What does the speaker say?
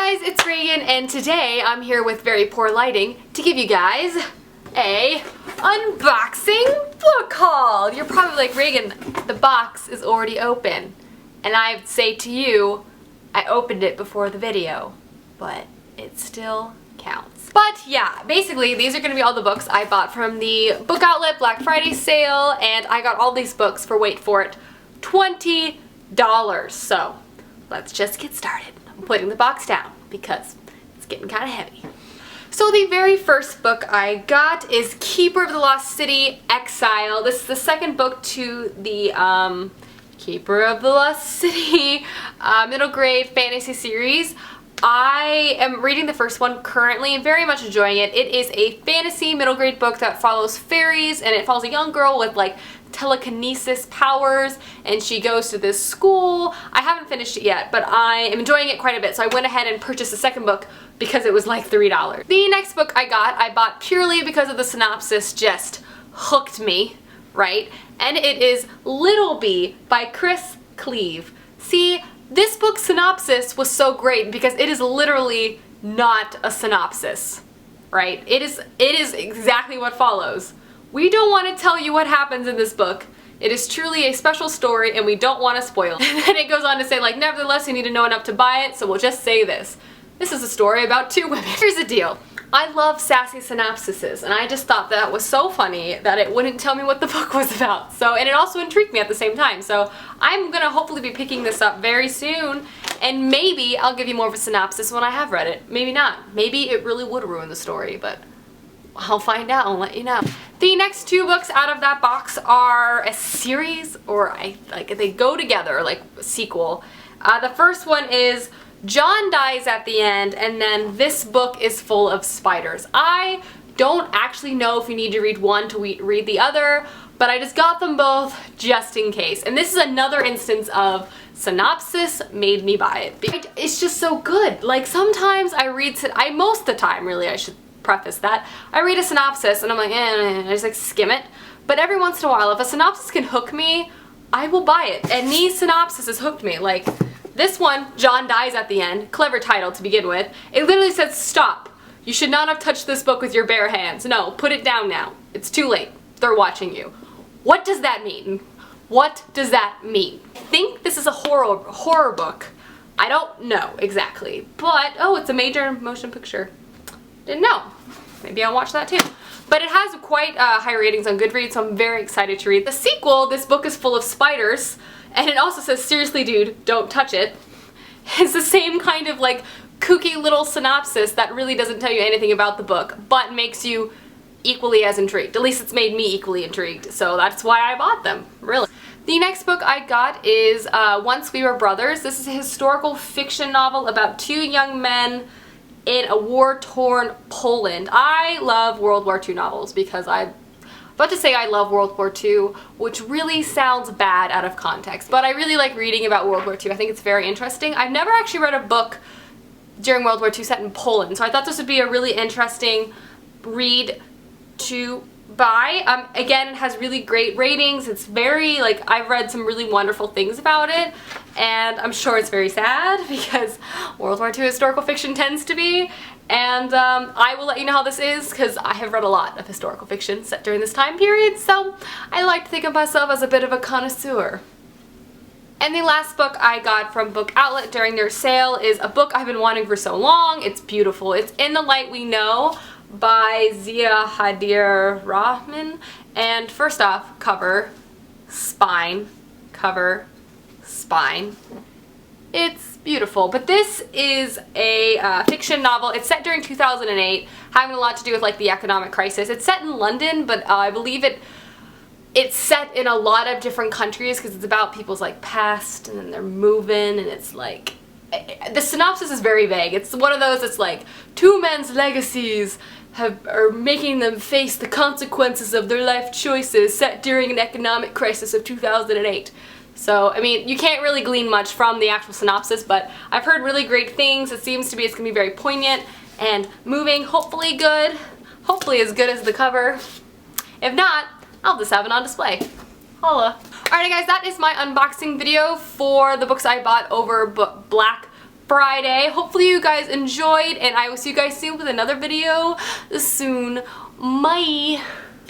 Hi guys, it's Reagan, and today I'm here with very poor lighting to give you guys a unboxing book haul. You're probably like, Reagan, the box is already open. And I'd say to you, I opened it before the video, but it still counts. But yeah, basically these are going to be all the books I bought from the book outlet Black Friday sale, and I got all these books for, wait for it, $20. So let's just get started. I'm putting the box down because it's getting kind of heavy. So the very first book I got is Keeper of the Lost City, Exile. This is the second book to the Keeper of the Lost City middle grade fantasy series. I am reading the first one currently and very much enjoying it. It is a fantasy middle grade book that follows fairies, and it follows a young girl with like telekinesis powers, and she goes to this school. I haven't finished it yet, but I am enjoying it quite a bit, so I went ahead and purchased the second book because it was like $3. The next book I bought purely because of the synopsis just hooked me, right? And it is Little Bee by Chris Cleave. See, this book's synopsis was so great because it is literally not a synopsis, right? It is exactly what follows. We don't want to tell you what happens in this book. It is truly a special story and we don't want to spoil it. And then it goes on to say, like, nevertheless you need to know enough to buy it, so we'll just say this. This is a story about two women. Here's the deal. I love sassy synopsises, and I just thought that was so funny that it wouldn't tell me what the book was about. So, and it also intrigued me at the same time. So I'm gonna hopefully be picking this up very soon, and maybe I'll give you more of a synopsis when I have read it. Maybe not. Maybe it really would ruin the story, but I'll find out and let you know. The next two books out of that box are a series, or they go together, like a sequel. The first one is John Dies at the End, and then This Book is Full of Spiders. I don't actually know if you need to read one to read the other, but I just got them both just in case. And this is another instance of synopsis made me buy it. It's just so good. Like, sometimes I read, most of the time really, I should preface that, I read a synopsis and I'm like, I just like skim it. But every once in a while, if a synopsis can hook me, I will buy it. And these synopsises hooked me. Like, this one, John Dies at the End, clever title to begin with. It literally says, stop. You should not have touched this book with your bare hands. No, put it down now. It's too late. They're watching you. What does that mean? What does that mean? I think this is a horror book. I don't know exactly, but oh, it's a major motion picture. Didn't know. Maybe I'll watch that too. But it has quite high ratings on Goodreads, so I'm very excited to read. The sequel, This Book is Full of Spiders, and it also says, seriously dude, don't touch it. It's the same kind of like kooky little synopsis that really doesn't tell you anything about the book, but makes you equally as intrigued. At least it's made me equally intrigued, so that's why I bought them, really. The next book I got is Once We Were Brothers. This is a historical fiction novel about two young men in a war-torn Poland. I love World War II novels because I'm about to say I love World War II, which really sounds bad out of context, but I really like reading about World War II. I think it's very interesting. I've never actually read a book during World War II set in Poland, so I thought this would be a really interesting read to buy. Again, it has really great ratings. It's very, like, I've read some really wonderful things about it, and I'm sure it's very sad because World War II historical fiction tends to be, and I will let you know how this is because I have read a lot of historical fiction set during this time period, so I like to think of myself as a bit of a connoisseur. And the last book I got from Book Outlet during their sale is a book I've been wanting for so long. It's beautiful. It's In the Light We Know by Zia Hadir Rahman. And first off, cover, spine, cover, spine. It's beautiful. But this is a fiction novel. It's set during 2008, having a lot to do with like the economic crisis. It's set in London, but I believe it's set in a lot of different countries because it's about people's like past, and then they're moving, and it's like, the synopsis is very vague. It's one of those that's like, two men's legacies are making them face the consequences of their life choices, set during an economic crisis of 2008. So, I mean, you can't really glean much from the actual synopsis, but I've heard really great things. It seems to be, it's going to be very poignant and moving, hopefully good, hopefully as good as the cover. If not, I'll just have it on display. Holla. Alright guys, that is my unboxing video for the books I bought over Black Friday. Hopefully you guys enjoyed, and I will see you guys soon with another video soon. Bye!